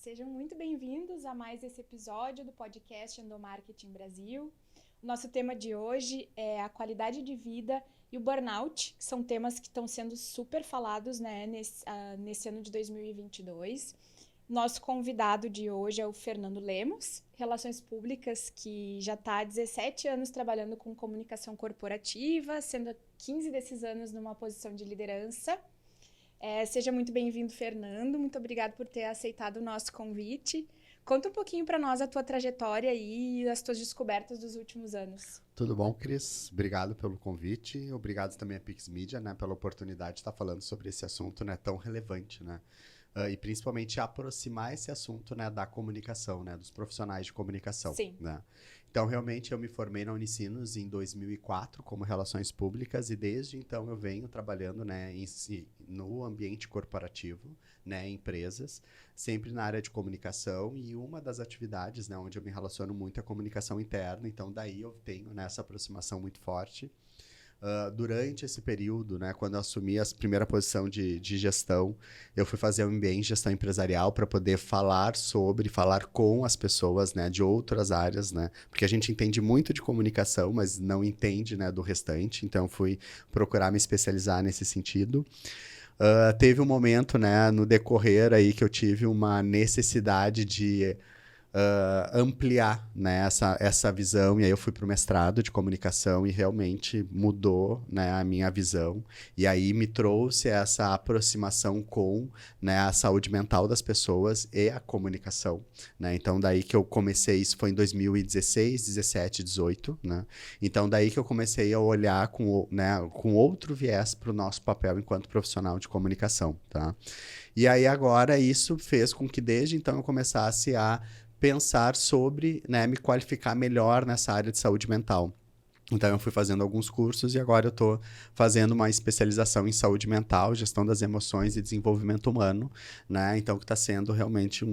Sejam muito bem-vindos a mais esse episódio do podcast Endomarketing Brasil. O nosso tema de hoje é a qualidade de vida e o burnout, que são temas que estão sendo super falados, né, nesse ano de 2022. Nosso convidado de hoje é o Fernando Lemos, Relações Públicas, que já está há 17 anos trabalhando com comunicação corporativa, sendo 15 desses anos numa posição de liderança. Seja muito bem-vindo, Fernando. Muito obrigado por ter aceitado o nosso convite. Conta um pouquinho para nós a tua trajetória e as tuas descobertas dos últimos anos. Tudo bom, Cris? Obrigado pelo convite. Obrigado também a Pix Media, né, pela oportunidade de estar falando sobre esse assunto, né, tão relevante, né? E principalmente aproximar esse assunto, né, da comunicação, né, dos profissionais de comunicação. Sim. Né? Então, realmente, eu me formei na Unicinos em 2004 como Relações Públicas e desde então eu venho trabalhando, né, no ambiente corporativo, né, em empresas, sempre na área de comunicação, e uma das atividades, né, onde eu me relaciono muito é a comunicação interna. Então, daí eu tenho, né, essa aproximação muito forte. Durante esse período, né, quando eu assumi a primeira posição de gestão, eu fui fazer um MBA em gestão empresarial para poder falar com as pessoas, né, de outras áreas, né, porque a gente entende muito de comunicação, mas não entende, né, do restante. Então, fui procurar me especializar nesse sentido. Teve um momento, né, no decorrer aí que eu tive uma necessidade de ampliar, né, essa visão, e aí eu fui para o mestrado de comunicação e realmente mudou, né, a minha visão, e aí me trouxe essa aproximação com, né, a saúde mental das pessoas e a comunicação, né? Então daí que eu comecei, isso foi em 2016, 17, 18, né? Então daí que eu comecei a olhar com outro viés para o nosso papel enquanto profissional de comunicação, tá? E aí agora isso fez com que desde então eu começasse a pensar sobre, né, me qualificar melhor nessa área de saúde mental. Então, eu fui fazendo alguns cursos e agora eu estou fazendo uma especialização em saúde mental, gestão das emoções e desenvolvimento humano, né? Então, que está sendo realmente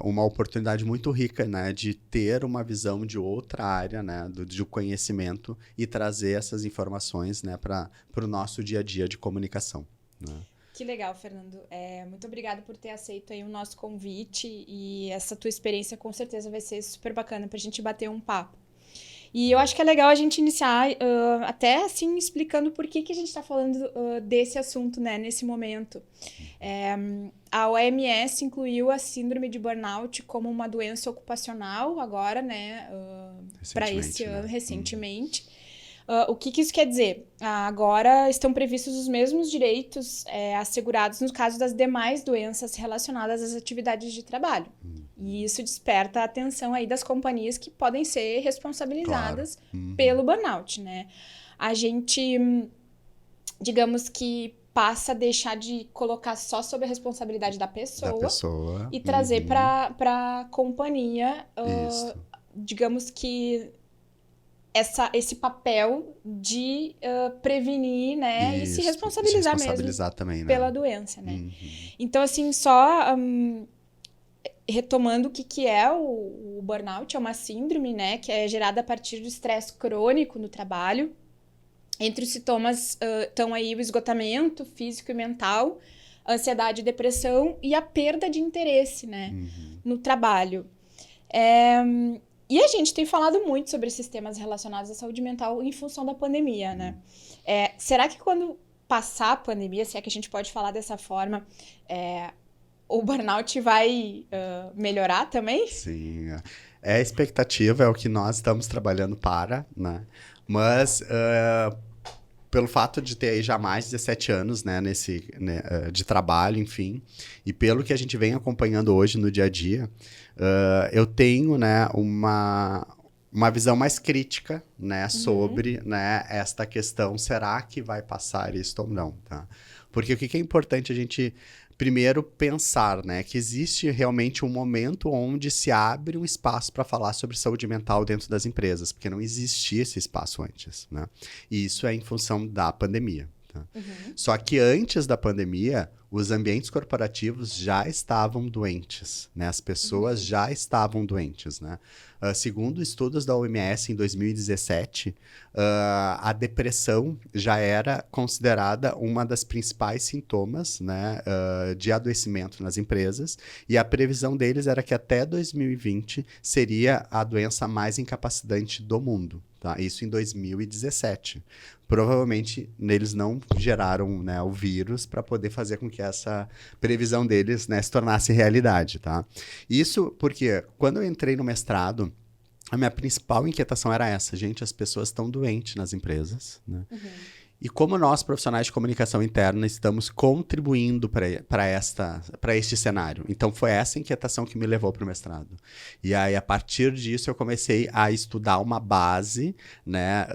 uma oportunidade muito rica, né, de ter uma visão de outra área, né, de conhecimento e trazer essas informações, né, para o nosso dia a dia de comunicação, né? Que legal, Fernando. Muito obrigada por ter aceito aí o nosso convite, e essa tua experiência com certeza vai ser super bacana para a gente bater um papo. E eu acho que é legal a gente iniciar até assim explicando por que a gente está falando desse assunto, né, nesse momento. A OMS incluiu a síndrome de burnout como uma doença ocupacional agora, né, para esse ano, recentemente. O que isso quer dizer? Agora estão previstos os mesmos direitos assegurados no caso das demais doenças relacionadas às atividades de trabalho. E isso desperta a atenção aí das companhias que podem ser responsabilizadas pelo burnout, né? A gente, digamos que passa a deixar de colocar só sobre a responsabilidade da pessoa e trazer para a companhia, digamos que esse papel de prevenir, né, e se responsabilizar mesmo também, né, pela doença, né? Então, assim, só retomando o que é o burnout, é uma síndrome, né, que é gerada a partir do estresse crônico no trabalho. Entre os sintomas estão aí o esgotamento físico e mental, ansiedade e depressão e a perda de interesse, né, no trabalho. E a gente tem falado muito sobre esses temas relacionados à saúde mental em função da pandemia, né? Será que quando passar a pandemia, se é que a gente pode falar dessa forma, o burnout vai melhorar também? Sim, a expectativa, é o que nós estamos trabalhando para, né? Mas pelo fato de ter aí já mais de 17 anos, né, de trabalho, enfim, e pelo que a gente vem acompanhando hoje no dia a dia, eu tenho, né, uma visão mais crítica, né, sobre, né, esta questão, será que vai passar isso ou não, tá? Porque o que é importante a gente primeiro pensar, né, que existe realmente um momento onde se abre um espaço para falar sobre saúde mental dentro das empresas, porque não existia esse espaço antes, né? E isso é em função da pandemia, tá? Só que antes da pandemia, os ambientes corporativos já estavam doentes, né? As pessoas já estavam doentes, né? Segundo estudos da OMS em 2017, a depressão já era considerada uma das principais sintomas, né, de adoecimento nas empresas, e a previsão deles era que até 2020 seria a doença mais incapacitante do mundo. Tá? Isso em 2017. Provavelmente eles não geraram, né, o vírus para poder fazer com que essa previsão deles, né, se tornasse realidade. Tá? Isso porque quando eu entrei no mestrado, a minha principal inquietação era essa, gente, as pessoas estão doentes nas empresas, né? E como nós, profissionais de comunicação interna, estamos contribuindo para este cenário. Então, foi essa inquietação que me levou para o mestrado. E aí, a partir disso, eu comecei a estudar uma base, né,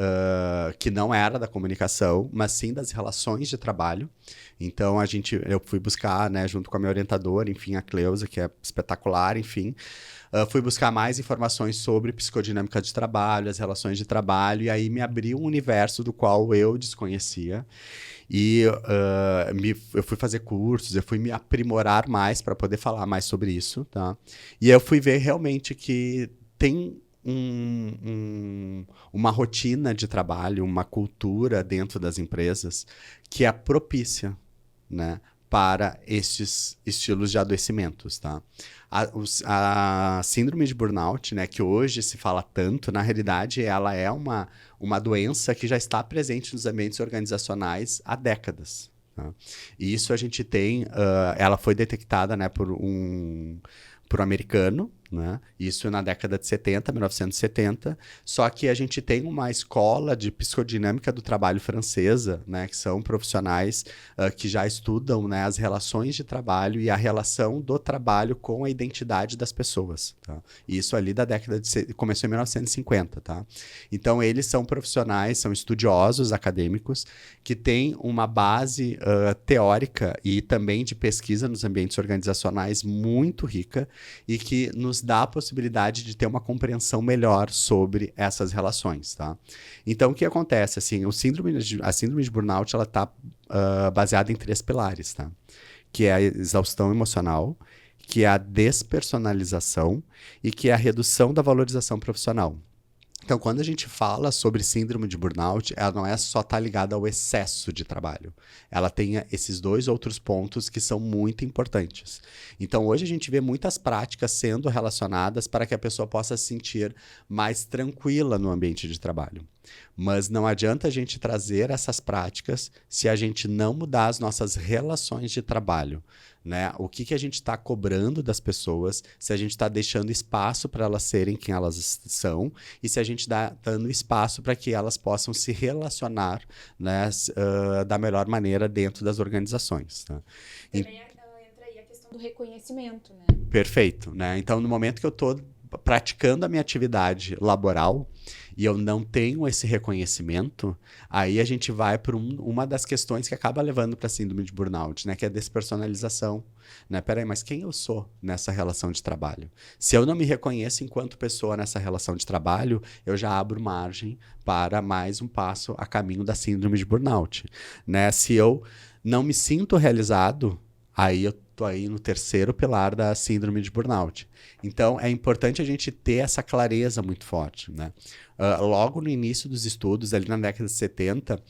que não era da comunicação, mas sim das relações de trabalho. Então, eu fui buscar, né, junto com a minha orientadora, enfim, a Cleusa, que é espetacular, enfim, fui buscar mais informações sobre psicodinâmica de trabalho, as relações de trabalho, e aí me abriu um universo do qual eu desconhecia. E eu fui fazer cursos, eu fui me aprimorar mais para poder falar mais sobre isso. Tá? E eu fui ver realmente que tem uma rotina de trabalho, uma cultura dentro das empresas que é propícia, né, para estes estilos de adoecimentos, tá? A síndrome de burnout, né, que hoje se fala tanto, na realidade ela é uma doença que já está presente nos ambientes organizacionais há décadas. Tá? E isso a gente tem, ela foi detectada, né, por um americano, né? Isso na década de 70, 1970, só que a gente tem uma escola de psicodinâmica do trabalho francesa, né? Que são profissionais que já estudam, né, as relações de trabalho e a relação do trabalho com a identidade das pessoas. Tá? Isso ali da década começou em 1950. Tá? Então, eles são profissionais, são estudiosos acadêmicos que têm uma base teórica e também de pesquisa nos ambientes organizacionais muito rica e que nos dá a possibilidade de ter uma compreensão melhor sobre essas relações, tá? Então, o que acontece? Assim, a síndrome de burnout ela está baseada em 3 pilares, tá? Que é a exaustão emocional, que é a despersonalização e que é a redução da valorização profissional. Então, quando a gente fala sobre síndrome de burnout, ela não é só estar ligada ao excesso de trabalho. Ela tem esses 2 outros pontos que são muito importantes. Então, hoje a gente vê muitas práticas sendo relacionadas para que a pessoa possa se sentir mais tranquila no ambiente de trabalho. Mas não adianta a gente trazer essas práticas se a gente não mudar as nossas relações de trabalho. Né? O que a gente está cobrando das pessoas, se a gente está deixando espaço para elas serem quem elas são e se a gente está dando espaço para que elas possam se relacionar, né, da melhor maneira dentro das organizações. Tá? Também entra aí a questão do reconhecimento, né? Perfeito. Né? Então, no momento que eu estou praticando a minha atividade laboral e eu não tenho esse reconhecimento, aí a gente vai para uma das questões que acaba levando para a síndrome de burnout, né? Que é a despersonalização. Né? Peraí, mas quem eu sou nessa relação de trabalho? Se eu não me reconheço enquanto pessoa nessa relação de trabalho, eu já abro margem para mais um passo a caminho da síndrome de burnout. Né? Se eu não me sinto realizado, aí eu estou aí no 3º pilar da síndrome de burnout. Então, é importante a gente ter essa clareza muito forte, né? Logo no início dos estudos, ali na década de 70,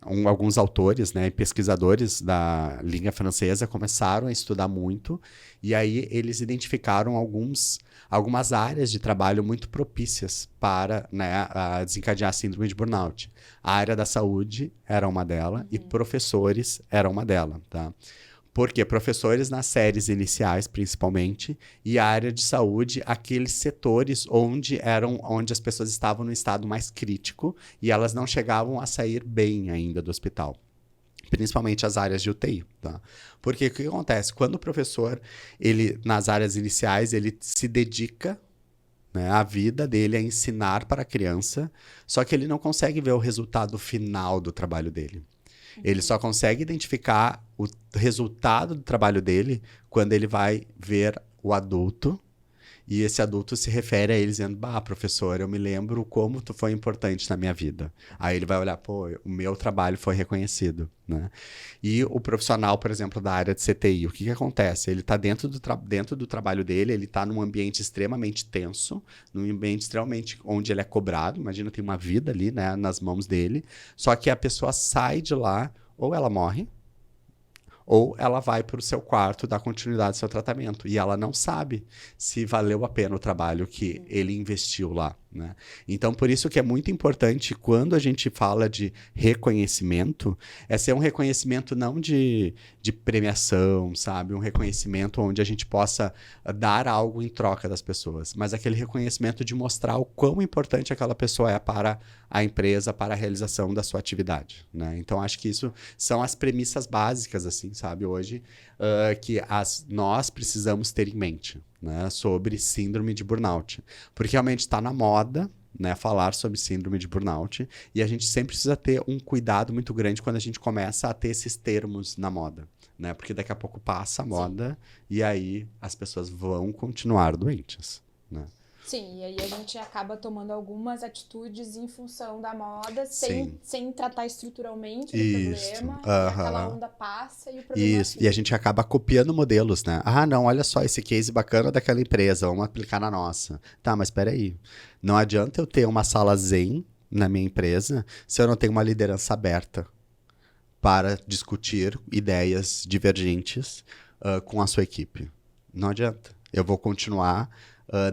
alguns autores, né, pesquisadores da língua francesa começaram a estudar muito e aí eles identificaram algumas áreas de trabalho muito propícias para, né, desencadear a síndrome de burnout. A área da saúde era uma delas e professores era uma delas, tá? Porque professores nas séries iniciais, principalmente, e a área de saúde, aqueles setores onde as pessoas estavam no estado mais crítico e elas não chegavam a sair bem ainda do hospital. Principalmente as áreas de UTI. Tá? Porque o que acontece? Quando o professor, nas áreas iniciais, ele se dedica, né, a vida dele a ensinar para a criança, só que ele não consegue ver o resultado final do trabalho dele. Ele só consegue identificar o resultado do trabalho dele quando ele vai ver o adulto E esse adulto se refere a ele dizendo, bah, professor, eu me lembro como tu foi importante na minha vida. Aí ele vai olhar, pô, o meu trabalho foi reconhecido, né? E o profissional, por exemplo, da área de CTI, o que que acontece? Ele está dentro do trabalho dele, ele está num ambiente extremamente tenso, num ambiente extremamente onde ele é cobrado, imagina, tem uma vida ali, né, nas mãos dele, só que a pessoa sai de lá, ou ela morre, ou ela vai para o seu quarto dar continuidade ao seu tratamento. E ela não sabe se valeu a pena o trabalho que ele investiu lá, né? Então, por isso que é muito importante, quando a gente fala de reconhecimento, é ser um reconhecimento não de premiação, sabe? Um reconhecimento onde a gente possa dar algo em troca das pessoas, mas aquele reconhecimento de mostrar o quão importante aquela pessoa é para a empresa, para a realização da sua atividade, né? Então, acho que isso são as premissas básicas, assim, sabe, hoje, que nós precisamos ter em mente, né, sobre síndrome de burnout. Porque realmente está na moda, né, falar sobre síndrome de burnout, e a gente sempre precisa ter um cuidado muito grande quando a gente começa a ter esses termos na moda, né? Porque daqui a pouco passa a moda e aí as pessoas vão continuar doentes, né? Sim, e aí a gente acaba tomando algumas atitudes em função da moda, Sim. sem tratar estruturalmente do Isso. problema, e aquela Aham. onda passa e o problema Isso. E a fica. gente acaba copiando modelos, né? Ah, não, olha só esse case bacana daquela empresa, vamos aplicar na nossa. Tá, mas espera aí. Não adianta eu ter uma sala zen na minha empresa se eu não tenho uma liderança aberta para discutir ideias divergentes com a sua equipe. Não adianta. Eu vou continuar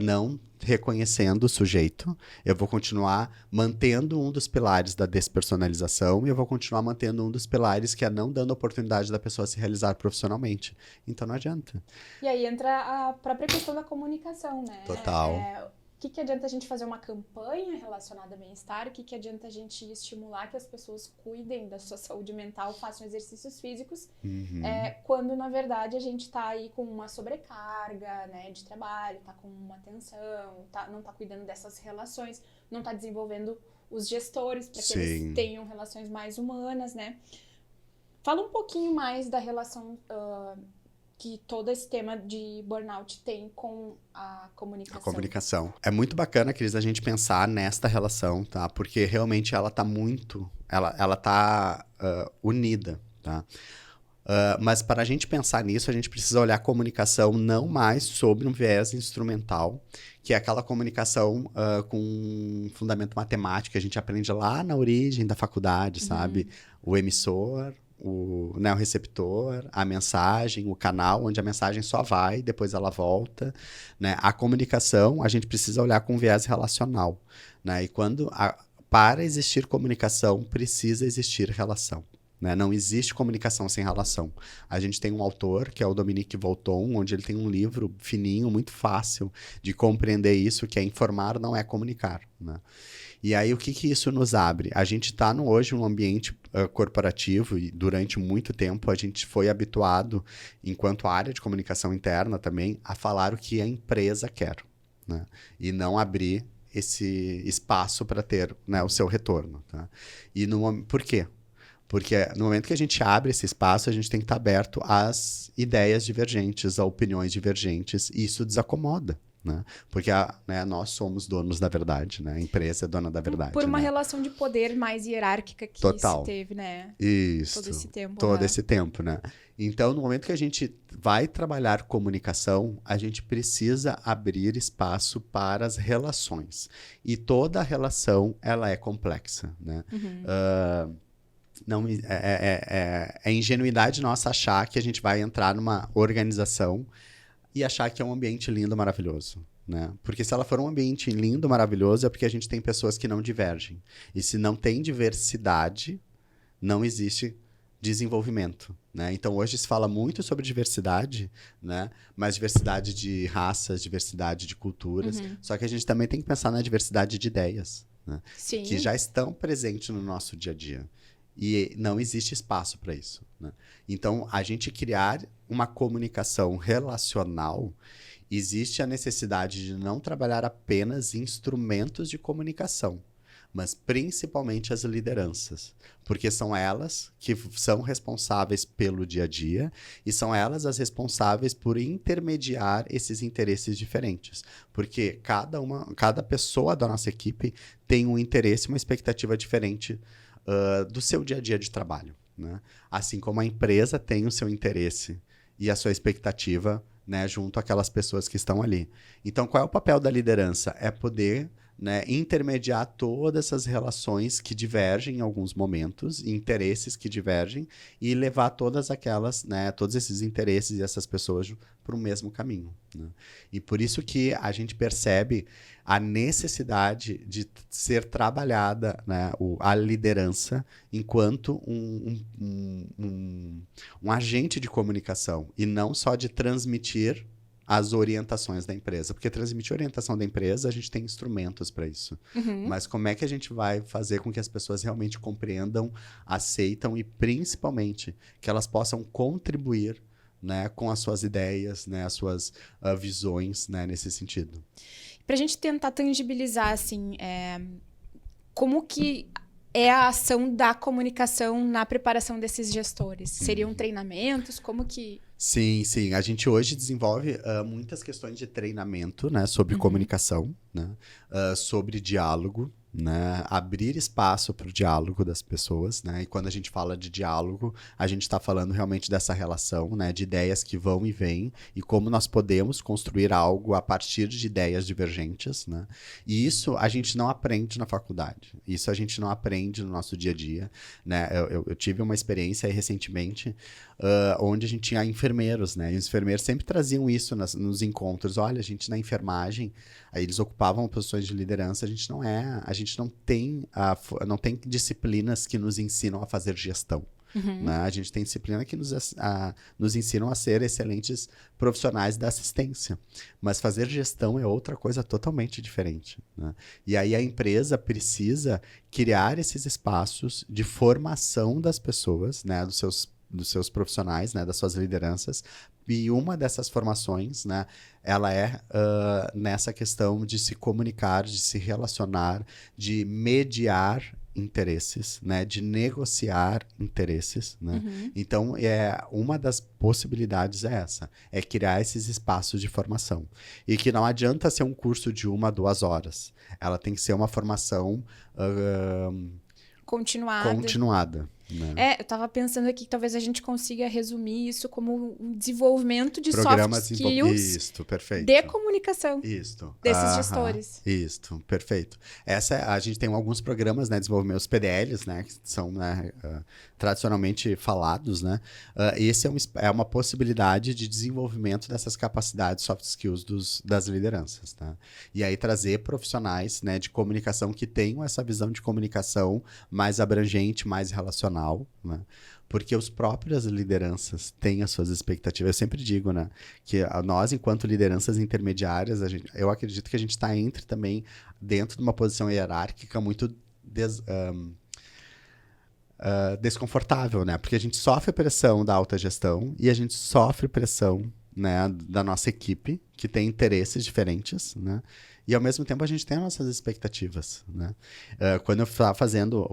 não reconhecendo o sujeito, eu vou continuar mantendo um dos pilares da despersonalização e eu vou continuar mantendo um dos pilares que é não dando oportunidade da pessoa se realizar profissionalmente. Então não adianta. E aí entra a própria questão da comunicação, né? Total. O que adianta a gente fazer uma campanha relacionada a bem-estar? O que adianta a gente estimular que as pessoas cuidem da sua saúde mental, façam exercícios físicos, quando, na verdade, a gente está aí com uma sobrecarga, né, de trabalho, está com uma tensão, não está cuidando dessas relações, não está desenvolvendo os gestores para que eles tenham relações mais humanas, né? Fala um pouquinho mais da relação que todo esse tema de burnout tem com a comunicação. A comunicação. É muito bacana, Cris, a gente pensar nesta relação, tá? Porque realmente ela tá muito... Ela tá unida, tá? Mas para a gente pensar nisso, a gente precisa olhar a comunicação não mais sobre um viés instrumental, que é aquela comunicação com um fundamento matemático que a gente aprende lá na origem da faculdade, sabe? O emissor, o receptor, a mensagem, o canal, onde a mensagem só vai, depois ela volta, né? A comunicação, a gente precisa olhar com viés relacional, né? E para existir comunicação, precisa existir relação. Né? Não existe comunicação sem relação. A gente tem um autor, que é o Dominique Volton, onde ele tem um livro fininho, muito fácil de compreender isso, que é informar não é comunicar. Né? E aí, o que isso nos abre? A gente está hoje num ambiente corporativo e durante muito tempo a gente foi habituado, enquanto área de comunicação interna também, a falar o que a empresa quer. Né? E não abrir esse espaço para ter, né, o seu retorno. Tá? Por quê? Porque no momento que a gente abre esse espaço, a gente tem que estar aberto às ideias divergentes, a opiniões divergentes, e isso desacomoda, né? Porque nós somos donos da verdade, né? A empresa é dona da verdade. Por uma né? relação de poder mais hierárquica que Total. se teve, né? Isso. Todo esse tempo. Todo esse tempo, né? Então, no momento que a gente vai trabalhar comunicação, a gente precisa abrir espaço para as relações. E toda relação, ela é complexa, né? Não, é ingenuidade nossa achar que a gente vai entrar numa organização e achar que é um ambiente lindo, maravilhoso. Né? Porque se ela for um ambiente lindo, maravilhoso, é porque a gente tem pessoas que não divergem. E se não tem diversidade, não existe desenvolvimento. Né? Então, hoje se fala muito sobre diversidade, né? Mas diversidade de raças, diversidade de culturas. Só que a gente também tem que pensar na diversidade de ideias, né? Sim. Que já estão presentes no nosso dia a dia. E não existe espaço para isso. Né? Então, a gente criar uma comunicação relacional, existe a necessidade de não trabalhar apenas instrumentos de comunicação, mas principalmente as lideranças, porque são elas que são responsáveis pelo dia a dia e são elas as responsáveis por intermediar esses interesses diferentes, porque cada pessoa da nossa equipe tem um interesse, uma expectativa diferente do seu dia a dia de trabalho, né? Assim como a empresa tem o seu interesse e a sua expectativa, né, junto àquelas pessoas que estão ali. Então, qual é o papel da liderança? É poder, né, intermediar todas essas relações que divergem em alguns momentos, interesses que divergem, e levar todas aquelas, né, todos esses interesses e essas pessoas para o mesmo caminho, né? E por isso que a gente percebe a necessidade de ser trabalhada, né, a liderança enquanto um agente de comunicação e não só de transmitir as orientações da empresa. Porque transmitir a orientação da empresa, a gente tem instrumentos para isso. Mas como é que a gente vai fazer com que as pessoas realmente compreendam, aceitam e, principalmente, que elas possam contribuir, né, com as suas ideias, né, as suas visões, né, nesse sentido? Para a gente tentar tangibilizar, assim, como que é a ação da comunicação na preparação desses gestores? Seriam treinamentos? Como que... Sim, sim. A gente hoje desenvolve muitas questões de treinamento, né, sobre comunicação, né, sobre diálogo, né, abrir espaço para o diálogo das pessoas, né, e quando a gente fala de diálogo, a gente está falando realmente dessa relação, né, de ideias que vão e vêm e como nós podemos construir algo a partir de ideias divergentes, né, e isso a gente não aprende na faculdade, isso a gente não aprende no nosso dia a dia, né. Eu tive uma experiência aí recentemente onde a gente tinha enfermeiros, né? E os enfermeiros sempre traziam isso nos encontros. Olha, a gente na enfermagem, aí eles ocupavam posições de liderança, a gente não tem disciplinas que nos ensinam a fazer gestão. Né? A gente tem disciplina que nos ensinam a ser excelentes profissionais da assistência. Mas fazer gestão é outra coisa totalmente diferente, né? E aí a empresa precisa criar esses espaços de formação das pessoas, né? Dos seus profissionais, né, das suas lideranças, e uma dessas formações, né, ela é nessa questão de se comunicar, de se relacionar, de mediar interesses, né, de negociar interesses, né? Então, uma das possibilidades é essa, é criar esses espaços de formação. E que não adianta ser um curso de 1 a 2 horas, ela tem que ser uma formação continuada. Né? Eu tava pensando aqui que talvez a gente consiga resumir isso como um desenvolvimento de Programas soft skills Isto, perfeito. de comunicação Isto. desses gestores. Isto, perfeito. A gente tem alguns programas, né, desenvolvimento, os PDLs, né, que são, né, tradicionalmente falados, né. Esse é uma possibilidade de desenvolvimento dessas capacidades soft skills das lideranças, tá? E aí trazer profissionais, né, de comunicação que tenham essa visão de comunicação mais abrangente, mais relacional, né? Porque os próprias lideranças têm as suas expectativas. Eu sempre digo, né, que nós, enquanto lideranças intermediárias, eu acredito que a gente está também dentro de uma posição hierárquica muito desconfortável, né? Porque a gente sofre pressão da alta gestão e a gente sofre pressão, né, da nossa equipe, que tem interesses diferentes, né? E, ao mesmo tempo, a gente tem as nossas expectativas, né? Quando eu estava fazendo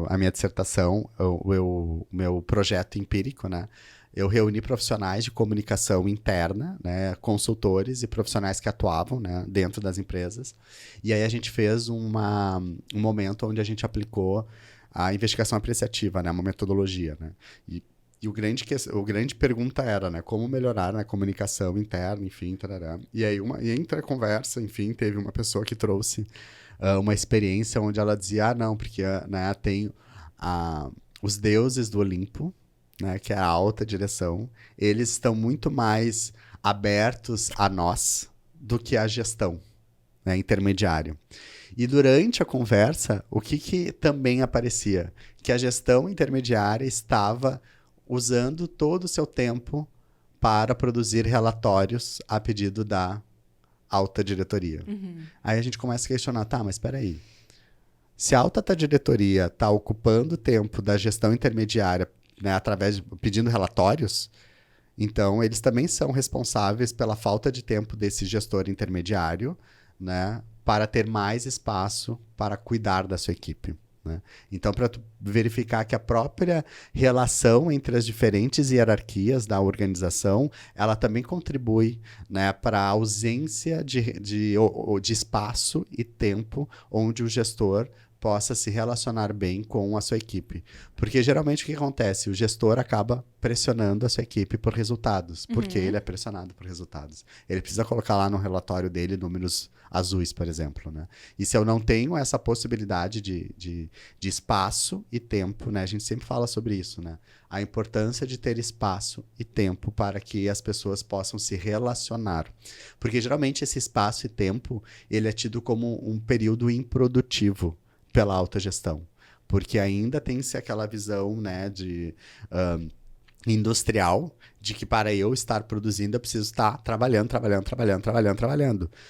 a minha dissertação, o meu projeto empírico, né? Eu reuni profissionais de comunicação interna, né? Consultores e profissionais que atuavam, né, dentro das empresas. E aí a gente fez um momento onde a gente aplicou a investigação apreciativa, né? Uma metodologia, né? E o grande pergunta era, né, como melhorar na comunicação interna, enfim, tarará. E aí, entre a conversa, enfim, teve uma pessoa que trouxe uma experiência onde ela dizia, não, porque, né, tem os deuses do Olimpo, né, que é a alta direção, eles estão muito mais abertos a nós do que a gestão, né, intermediária. E durante a conversa, o que também aparecia? Que a gestão intermediária estava usando todo o seu tempo para produzir relatórios a pedido da alta diretoria. Aí a gente começa a questionar, tá, mas espera aí. Se a alta diretoria está ocupando o tempo da gestão intermediária, né, pedindo relatórios, então eles também são responsáveis pela falta de tempo desse gestor intermediário, né, para ter mais espaço para cuidar da sua equipe. Né? Então, para verificar que a própria relação entre as diferentes hierarquias da organização, ela também contribui, né, para a ausência de espaço e tempo onde o gestor possa se relacionar bem com a sua equipe. Porque geralmente o que acontece? O gestor acaba pressionando a sua equipe por resultados, porque ele é pressionado por resultados. Ele precisa colocar lá no relatório dele números azuis, por exemplo. Né? E se eu não tenho essa possibilidade de espaço e tempo, né? A gente sempre fala sobre isso, né? A importância de ter espaço e tempo para que as pessoas possam se relacionar. Porque geralmente esse espaço e tempo, ele é tido como um período improdutivo pela autogestão, porque ainda tem-se aquela visão, né, de industrial, de que para eu estar produzindo eu preciso estar trabalhando.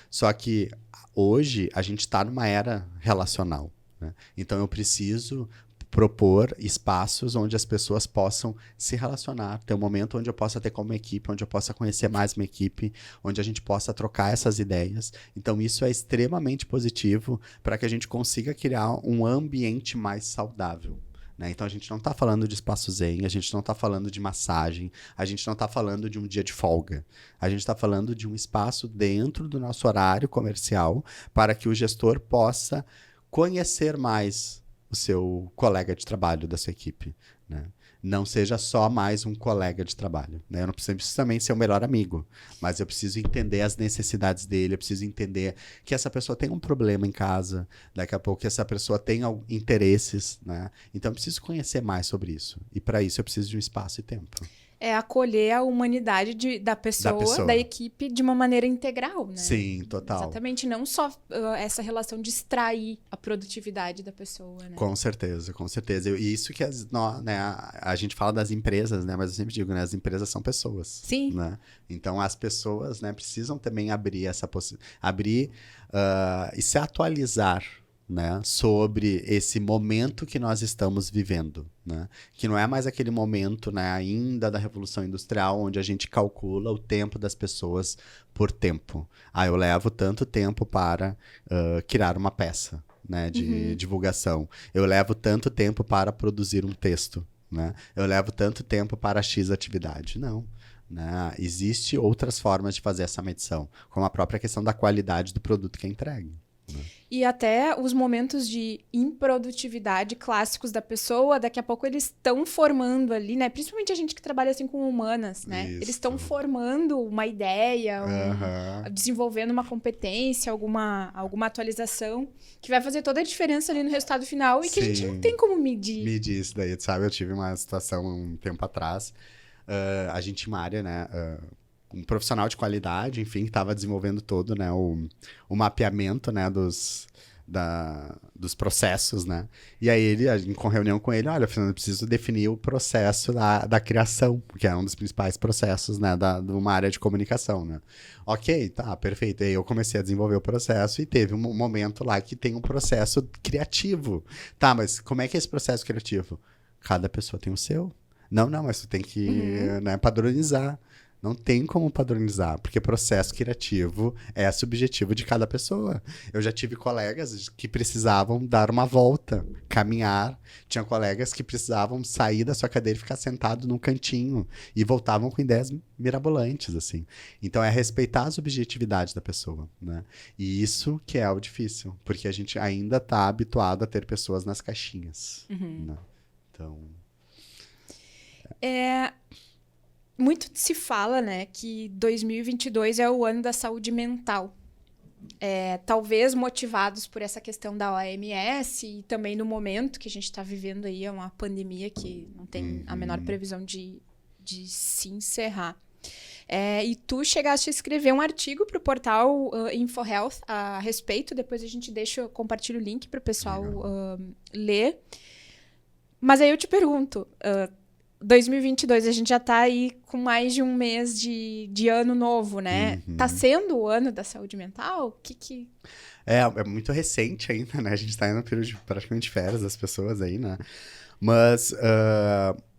Só que hoje a gente está numa era relacional, né? Então eu preciso propor espaços onde as pessoas possam se relacionar, ter um momento onde eu possa ter como equipe, onde eu possa conhecer mais uma equipe, onde a gente possa trocar essas ideias. Então isso é extremamente positivo para que a gente consiga criar um ambiente mais saudável. Né? Então a gente não está falando de espaço zen, a gente não está falando de massagem, a gente não está falando de um dia de folga. A gente está falando de um espaço dentro do nosso horário comercial para que o gestor possa conhecer mais o seu colega de trabalho da sua equipe, né? Não seja só mais um colega de trabalho, né? Eu não preciso também ser o melhor amigo, mas eu preciso entender as necessidades dele, eu preciso entender que essa pessoa tem um problema em casa, daqui a pouco que essa pessoa tem interesses, né? Então eu preciso conhecer mais sobre isso. E para isso eu preciso de um espaço e tempo. É acolher a humanidade da pessoa, da equipe, de uma maneira integral, né? Sim, total. Exatamente, não só essa relação de extrair a produtividade da pessoa, né? Com certeza, com certeza. E isso que né, a gente fala das empresas, né? Mas eu sempre digo, né? As empresas são pessoas. Sim. Né? Então, as pessoas, né, precisam também abrir essa possibilidade, e se atualizar, né, sobre esse momento que nós estamos vivendo, né? Que não é mais aquele momento, né, ainda da Revolução Industrial, onde a gente calcula o tempo das pessoas por tempo. Eu levo tanto tempo para criar uma peça, né, de divulgação. Eu levo tanto tempo para produzir um texto, né? Eu levo tanto tempo para X atividade. Não. Né? Existem outras formas de fazer essa medição, como a própria questão da qualidade do produto que é entregue. E até os momentos de improdutividade clássicos da pessoa, daqui a pouco eles estão formando ali, né? Principalmente a gente que trabalha assim com humanas, né? Isso. Eles estão formando uma ideia, desenvolvendo uma competência, alguma atualização, que vai fazer toda a diferença ali no resultado final e que a gente não tem como medir. Medir isso daí, sabe? Eu tive uma situação um tempo atrás, a gente tinha uma área, né? Um profissional de qualidade, enfim, que estava desenvolvendo todo, né, o mapeamento, né, dos processos, né? E aí a gente, com reunião com ele, olha, Fernando, eu preciso definir o processo da criação, que é um dos principais processos, né, de uma área de comunicação, né? Ok, tá, perfeito. Aí eu comecei a desenvolver o processo e teve um momento lá que tem um processo criativo. Tá, mas como é que é esse processo criativo? Cada pessoa tem o seu. Não, mas tu tem que, né, padronizar. Não tem como padronizar, porque processo criativo é subjetivo de cada pessoa. Eu já tive colegas que precisavam dar uma volta, caminhar. Tinha colegas que precisavam sair da sua cadeira e ficar sentado num cantinho. E voltavam com ideias mirabolantes, assim. Então, é respeitar a subjetividade da pessoa, né? E isso que é o difícil, porque a gente ainda está habituado a ter pessoas nas caixinhas. Né? Então... Muito se fala, né, que 2022 é o ano da saúde mental. Talvez motivados por essa questão da OMS e também no momento que a gente está vivendo aí, é uma pandemia que não tem a menor previsão de se encerrar. E tu chegaste a escrever um artigo para o portal InfoHealth a respeito, depois a gente compartilha o link para o pessoal ler. Mas aí eu te pergunto... 2022, a gente já tá aí com mais de um mês de ano novo, né? Tá sendo o ano da saúde mental? É muito recente ainda, né? A gente tá indo no período de praticamente férias das pessoas aí, né? Mas,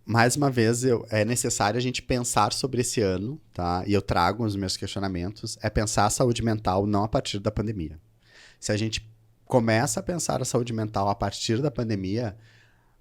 mais uma vez, é necessário a gente pensar sobre esse ano, tá? E eu trago os meus questionamentos, pensar a saúde mental não a partir da pandemia. Se a gente começa a pensar a saúde mental a partir da pandemia,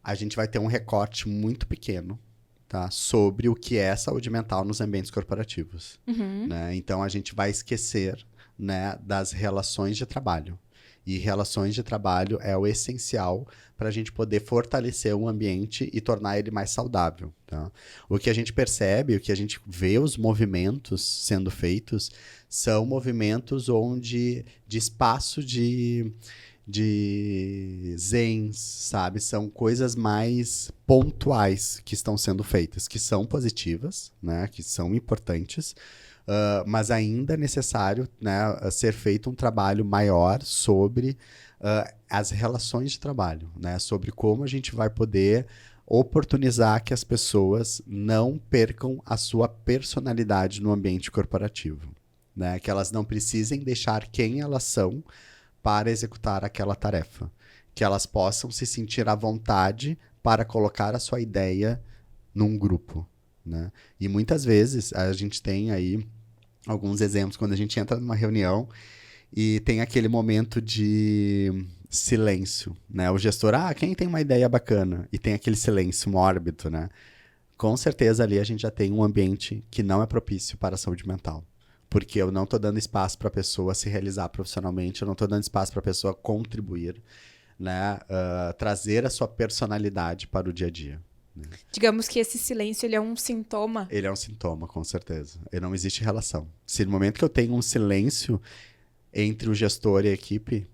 a gente vai ter um recorte muito pequeno, tá, sobre o que é saúde mental nos ambientes corporativos. Né? Então, a gente vai esquecer, né, das relações de trabalho. E relações de trabalho é o essencial para a gente poder fortalecer um ambiente e tornar ele mais saudável. Tá? O que a gente percebe, o que a gente vê os movimentos sendo feitos, são movimentos onde de espaço de zens, sabe? São coisas mais pontuais que estão sendo feitas, que são positivas, né? Que são importantes, mas ainda é necessário, né, ser feito um trabalho maior sobre as relações de trabalho, né? Sobre como a gente vai poder oportunizar que as pessoas não percam a sua personalidade no ambiente corporativo, né? Que elas não precisem deixar quem elas são para executar aquela tarefa. Que elas possam se sentir à vontade para colocar a sua ideia num grupo, né? E muitas vezes a gente tem aí alguns exemplos quando a gente entra numa reunião e tem aquele momento de silêncio, né? O gestor, quem tem uma ideia bacana? E tem aquele silêncio mórbido, né? Com certeza ali a gente já tem um ambiente que não é propício para a saúde mental. Porque eu não estou dando espaço para a pessoa se realizar profissionalmente, eu não estou dando espaço para a pessoa contribuir, né? Trazer a sua personalidade para o dia a dia. Né? Digamos que esse silêncio, ele é um sintoma. Ele é um sintoma, com certeza. E não existe relação. Se no momento que eu tenho um silêncio entre o gestor e a equipe,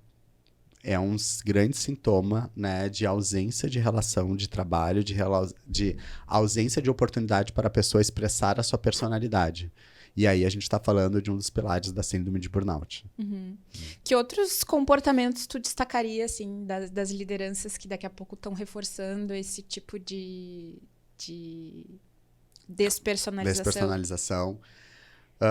é um grande sintoma, né, de ausência de relação de trabalho, de ausência de oportunidade para a pessoa expressar a sua personalidade. E aí a gente está falando de um dos pilares da síndrome de burnout. Que outros comportamentos tu destacaria, assim, das lideranças que daqui a pouco estão reforçando esse tipo de despersonalização? Despersonalização.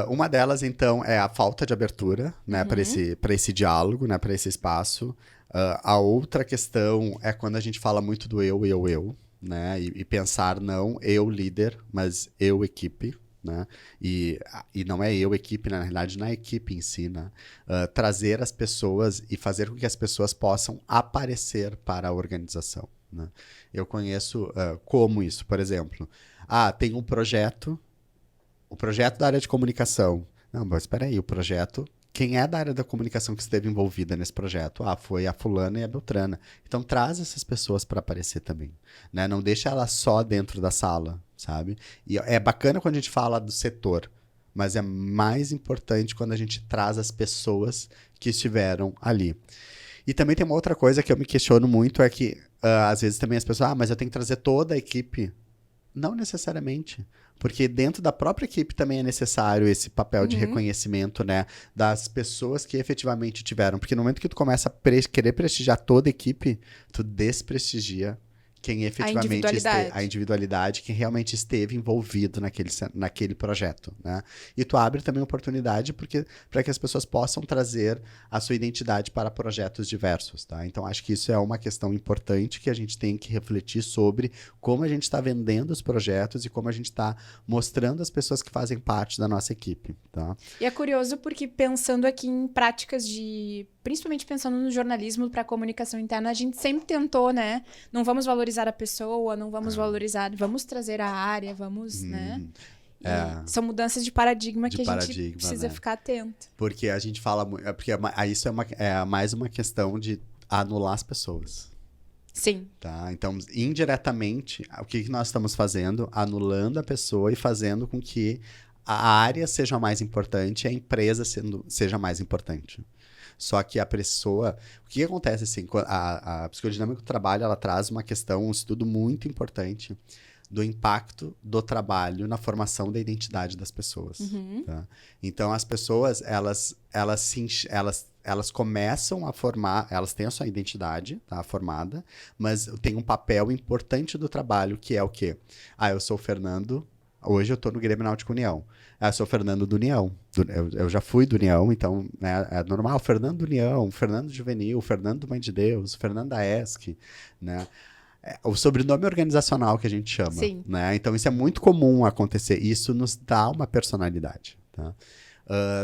Uma delas, então, é a falta de abertura, né, para esse diálogo, né, para esse espaço. A outra questão é quando a gente fala muito do eu, né, e pensar não eu líder, mas eu equipe. Né? E não é eu equipe, na realidade, na equipe em si, né? Trazer as pessoas e fazer com que as pessoas possam aparecer para a organização. Né? Eu conheço como isso, por exemplo. Tem um projeto, o projeto da área de comunicação. Não, mas espera aí, o projeto... Quem é da área da comunicação que esteve envolvida nesse projeto? Foi a fulana e a beltrana. Então, traz essas pessoas para aparecer também. Né? Não deixa elas só dentro da sala, sabe? E é bacana quando a gente fala do setor, mas é mais importante quando a gente traz as pessoas que estiveram ali. E também tem uma outra coisa que eu me questiono muito, é que às vezes também as pessoas, mas eu tenho que trazer toda a equipe. Não necessariamente. Porque dentro da própria equipe também é necessário esse papel de reconhecimento, né? Das pessoas que efetivamente tiveram. Porque no momento que tu começa a querer prestigiar toda a equipe, tu desprestigia quem efetivamente a individualidade, quem realmente esteve envolvido naquele projeto, né? E tu abre também oportunidade para que as pessoas possam trazer a sua identidade para projetos diversos, tá? Então, acho que isso é uma questão importante que a gente tem que refletir sobre como a gente está vendendo os projetos e como a gente está mostrando as pessoas que fazem parte da nossa equipe, tá? E é curioso porque pensando aqui em práticas principalmente pensando no jornalismo para comunicação interna, a gente sempre tentou, né? Não vamos valorizar a pessoa, não vamos valorizar, vamos trazer a área, vamos, né? São mudanças de paradigma que a gente precisa, né, ficar atento. Porque a gente fala, porque isso é mais uma questão de anular as pessoas. Sim. Tá? Então, indiretamente, o que nós estamos fazendo? Anulando a pessoa e fazendo com que a área seja mais importante e a empresa seja mais importante. Só que a pessoa... O que acontece, assim, a psicodinâmica do trabalho, ela traz um estudo muito importante do impacto do trabalho na formação da identidade das pessoas. Tá? Então, as pessoas, elas começam a formar, elas têm a sua identidade, tá, formada, mas tem um papel importante do trabalho, que é o quê? Eu sou o Fernando, hoje eu estou no Grêmio Náutico União. Eu sou o Fernando do União. Eu já fui do União, então, né, é normal. Fernando do União, Fernando Juvenil, Fernando do Mãe de Deus, Fernando da ESC, né? O sobrenome organizacional que a gente chama. Sim. Né? Então, isso é muito comum acontecer. Isso nos dá uma personalidade. Tá?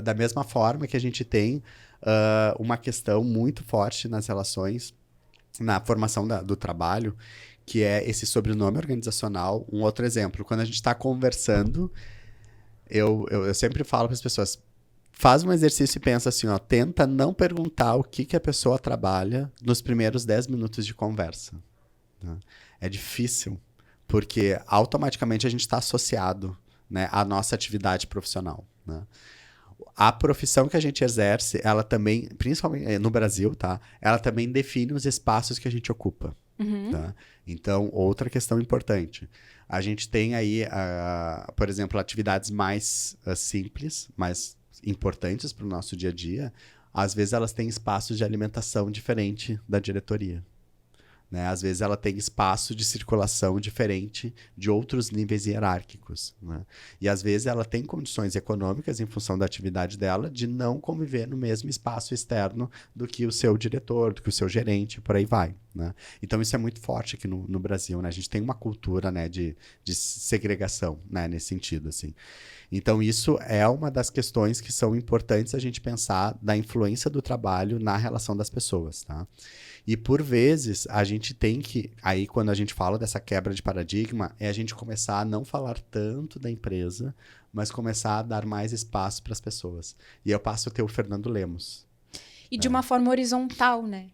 Da mesma forma que a gente tem uma questão muito forte nas relações, na formação do trabalho, que é esse sobrenome organizacional. Um outro exemplo, quando a gente está conversando, eu sempre falo para as pessoas, faz um exercício e pensa assim, ó, tenta não perguntar o que a pessoa trabalha nos primeiros 10 minutos de conversa. Né? É difícil, porque automaticamente a gente está associado, né, à nossa atividade profissional. Né? A profissão que a gente exerce, ela também, principalmente no Brasil, tá? Ela também define os espaços que a gente ocupa. Tá? Então, outra questão importante. A gente tem aí, por exemplo, atividades mais simples, mais importantes para o nosso dia a dia. Às vezes elas têm espaços de alimentação diferente da diretoria. Né? Às vezes ela tem espaço de circulação diferente de outros níveis hierárquicos. Né? E às vezes ela tem condições econômicas, em função da atividade dela, de não conviver no mesmo espaço externo do que o seu diretor, do que o seu gerente, por aí vai. Né? Então isso é muito forte aqui no Brasil. Né? A gente tem uma cultura, né, de segregação, né, nesse sentido. Assim. Então isso é uma das questões que são importantes a gente pensar da influência do trabalho na relação das pessoas. Tá? E, por vezes, a gente tem que... Aí, quando a gente fala dessa quebra de paradigma, é a gente começar a não falar tanto da empresa, mas começar a dar mais espaço para as pessoas. E eu passo a ter o Fernando Lemos. E de uma forma horizontal, né?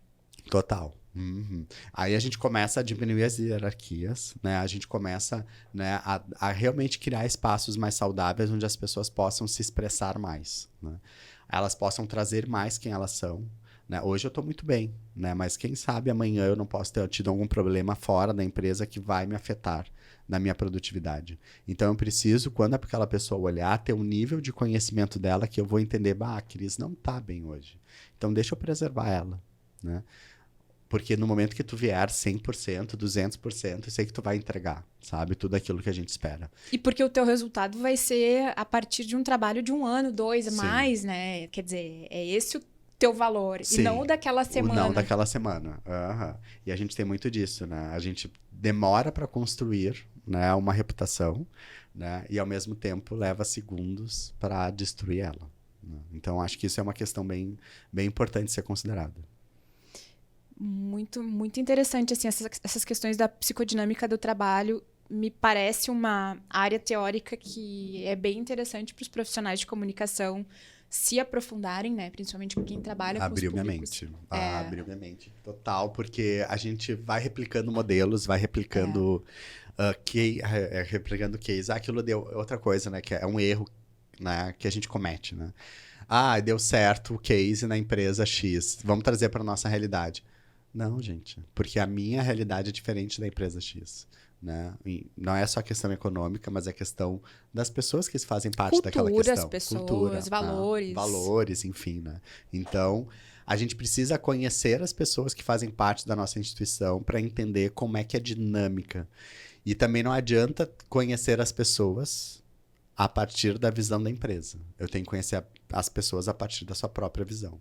Total. Uhum. Aí a gente começa a diminuir as hierarquias, né? A gente começa, né, a realmente criar espaços mais saudáveis onde as pessoas possam se expressar mais. Né? Elas possam trazer mais quem elas são. Né? Hoje eu estou muito bem, né? Mas quem sabe amanhã eu não posso ter tido algum problema fora da empresa que vai me afetar na minha produtividade. Então eu preciso, quando aquela pessoa olhar, ter um nível de conhecimento dela que eu vou entender, a Cris não está bem hoje. Então deixa eu preservar ela. Né? Porque no momento que tu vier 100%, 200%, eu sei que tu vai entregar, sabe? Tudo aquilo que a gente espera. E porque o teu resultado vai ser a partir de um trabalho de 1 ano, 2, Sim. mais, né? Quer dizer, é esse o teu valor. Sim. E não o daquela semana. Não daquela semana. Uhum. E a gente tem muito disso, né? A gente demora para construir, né, uma reputação, né? E ao mesmo tempo leva segundos para destruir ela. Né? Então acho que isso é uma questão bem importante de ser considerada. Muito, muito interessante, assim, essas questões da psicodinâmica do trabalho. Me parece uma área teórica que é bem interessante para os profissionais de comunicação se aprofundarem, né? Principalmente para quem trabalha com os públicos. Abriu minha mente. Total, porque a gente vai replicando modelos, vai replicando replicando case. Aquilo deu outra coisa, né? Que é um erro, né, que a gente comete, né? Deu certo o case na empresa X. Vamos trazer para nossa realidade. Não, gente, porque a minha realidade é diferente da empresa X. Né? E não é só a questão econômica, mas é a questão das pessoas que fazem parte daquela questão. Pessoas, valores. Né? Valores, enfim. Né? Então, a gente precisa conhecer as pessoas que fazem parte da nossa instituição para entender como é que é a dinâmica. E também não adianta conhecer as pessoas a partir da visão da empresa. Eu tenho que conhecer as pessoas a partir da sua própria visão.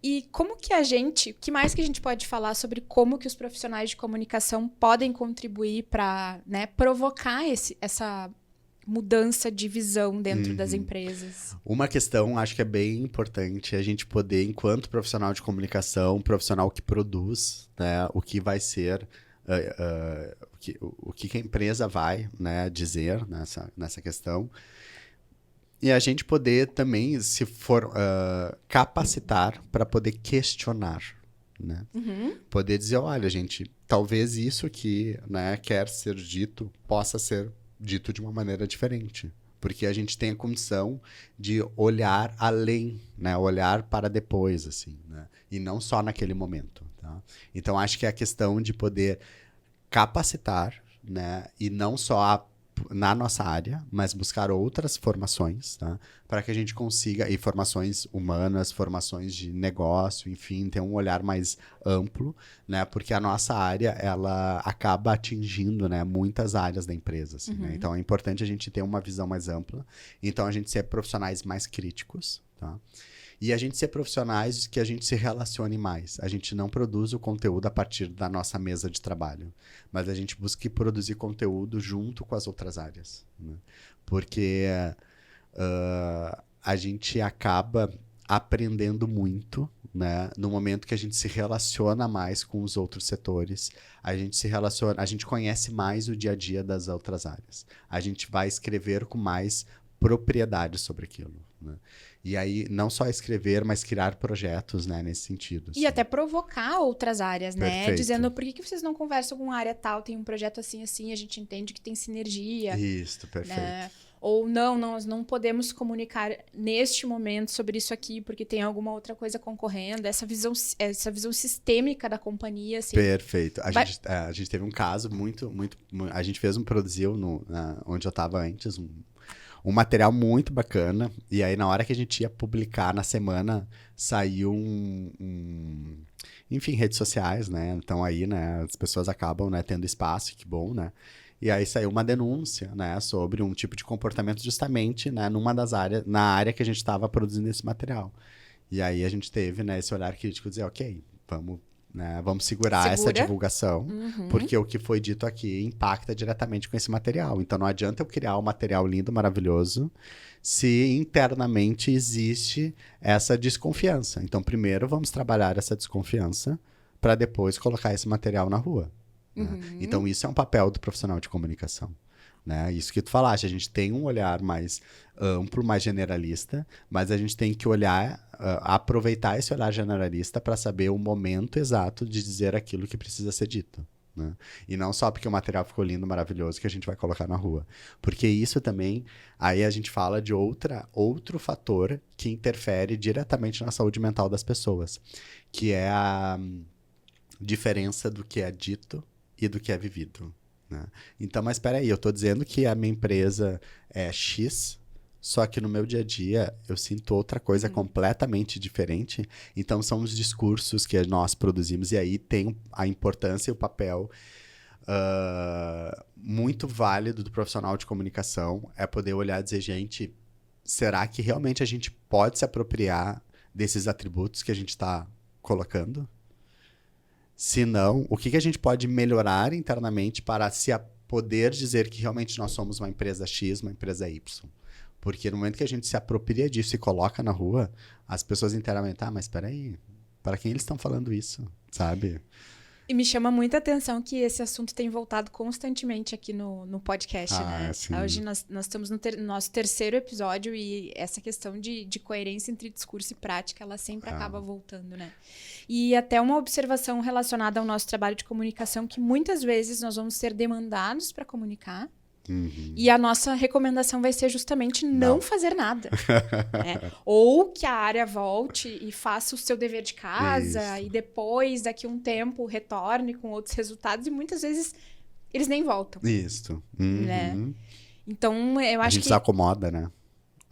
E como que o que mais que a gente pode falar sobre como que os profissionais de comunicação podem contribuir para, né, provocar essa mudança de visão dentro das empresas? Uma questão, acho que é bem importante, a gente poder, enquanto profissional de comunicação, profissional que produz, né, o que vai ser, o que a empresa vai, né, dizer nessa questão. E a gente poder também, se for, capacitar para poder questionar, né? Poder dizer, olha, gente, talvez isso que, né, quer ser dito possa ser dito de uma maneira diferente. Porque a gente tem a condição de olhar além, né? Olhar para depois, assim, né? E não só naquele momento. Tá? Então, acho que é a questão de poder capacitar, né? E não só na nossa área, mas buscar outras formações, tá? Para que a gente consiga, e formações humanas, formações de negócio, enfim, ter um olhar mais amplo, né? Porque a nossa área, ela acaba atingindo, né, muitas áreas da empresa, assim, né? Então, é importante a gente ter uma visão mais ampla, então a gente ser profissionais mais críticos, tá? E a gente ser profissionais que a gente se relacione mais. A gente não produz o conteúdo a partir da nossa mesa de trabalho, mas a gente busca produzir conteúdo junto com as outras áreas. Né? Porque a gente acaba aprendendo muito, né? No momento que a gente se relaciona mais com os outros setores, a gente conhece mais o dia a dia das outras áreas. A gente vai escrever com mais propriedade sobre aquilo, né? E aí, não só escrever, mas criar projetos, né, nesse sentido. E até provocar outras áreas, né? Perfeito. Dizendo, por que vocês não conversam com a área tal? Tem um projeto assim, assim, a gente entende que tem sinergia. Isso, perfeito. Né? Ou não, nós não podemos comunicar neste momento sobre isso aqui, porque tem alguma outra coisa concorrendo. Essa visão sistêmica da companhia, assim. Perfeito. A gente teve um caso a gente produziu onde eu estava antes, um material muito bacana, e aí na hora que a gente ia publicar na semana, saiu enfim, redes sociais, né? Então aí, né, as pessoas acabam, né, tendo espaço, que bom, né? E aí saiu uma denúncia, né, sobre um tipo de comportamento justamente, né, na área que a gente estava produzindo esse material. E aí a gente teve, né, esse olhar crítico de dizer, ok, vamos segurar essa divulgação, porque o que foi dito aqui impacta diretamente com esse material. Então não adianta eu criar um material lindo, maravilhoso, se internamente existe essa desconfiança. Então primeiro vamos trabalhar essa desconfiança para depois colocar esse material na rua. Né? Então isso é um papel do profissional de comunicação. Né? Isso que tu falaste, a gente tem um olhar mais amplo, mais generalista, mas a gente tem que aproveitar esse olhar generalista para saber o momento exato de dizer aquilo que precisa ser dito. Né? E não só porque o material ficou lindo, maravilhoso, que a gente vai colocar na rua. Porque isso também, aí a gente fala de outro fator que interfere diretamente na saúde mental das pessoas, que é a diferença do que é dito e do que é vivido. Né? Então, mas espera aí, eu estou dizendo que a minha empresa é X, só que no meu dia a dia eu sinto outra coisa completamente diferente. Então, são os discursos que nós produzimos, e aí tem a importância e o papel muito válido do profissional de comunicação, é poder olhar e dizer, gente, será que realmente a gente pode se apropriar desses atributos que a gente está colocando? Se não, o que a gente pode melhorar internamente para poder dizer que realmente nós somos uma empresa X, uma empresa Y? Porque no momento que a gente se apropria disso e coloca na rua, as pessoas internamente, mas espera aí, para quem eles estão falando isso, sabe? E me chama muita atenção que esse assunto tem voltado constantemente aqui no podcast, né? Sim. Hoje nós estamos no nosso terceiro episódio e essa questão de coerência entre discurso e prática, ela sempre acaba voltando, né? E até uma observação relacionada ao nosso trabalho de comunicação, que muitas vezes nós vamos ser demandados para comunicar, e a nossa recomendação vai ser justamente não fazer nada. Né? Ou que a área volte e faça o seu dever de casa, e depois, daqui a um tempo, retorne com outros resultados, e muitas vezes eles nem voltam. Isso. Né? Então, eu acho que... A gente desacomoda, né?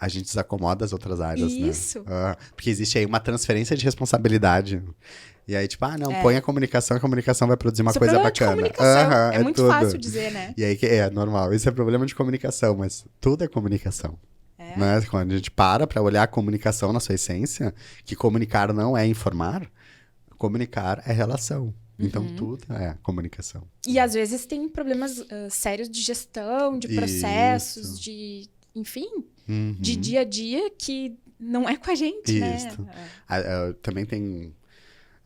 A gente desacomoda as outras áreas, Isso. Né? Porque existe aí uma transferência de responsabilidade. E aí, tipo, põe a comunicação vai produzir uma coisa bacana. De comunicação. É muito tudo. fácil dizer, né? E aí, é normal. Esse é problema de comunicação, mas tudo é comunicação. Né? Quando a gente para olhar a comunicação na sua essência, que comunicar não é informar, comunicar é relação. Então, tudo é comunicação. E às vezes tem problemas sérios de gestão, de processos, enfim, de dia a dia que não é com a gente, né? Também tem...